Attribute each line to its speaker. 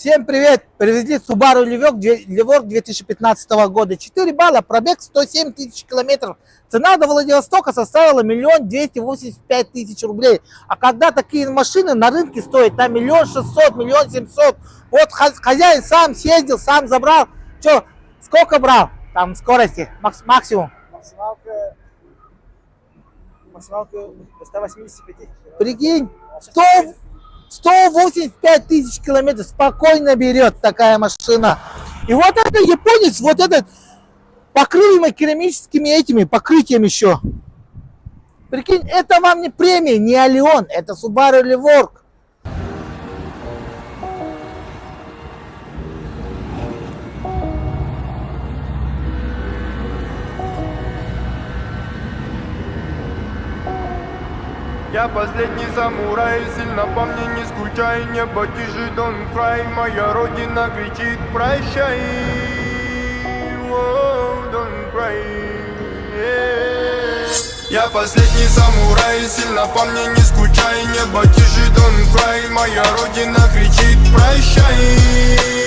Speaker 1: Всем привет! Привезли Subaru Levorg 2015 года. 4 балла, пробег 107 тысяч километров. Цена до Владивостока составила 1 285 000 рублей. А когда такие машины на рынке стоят на 1 600 000, 1 700 000. Вот хозяин сам съездил, сам забрал. Че, сколько брал? Там скорости, максимум.
Speaker 2: Максималка 185.
Speaker 1: Прикинь, 185 000 километров спокойно берет такая машина. И вот это японец, вот этот покрыл его керамическими этими покрытием еще. Прикинь, это вам не премия, не Алион, это Subaru Levorg.
Speaker 3: Я последний самурай, сильно по мне не скучай, небо тишит, don't cry, моя родина кричит прощай, oh, don't cry, yeah. Я последний самурай, сильно по мне не скучай, небо тишит, don't cry, моя родина кричит прощай.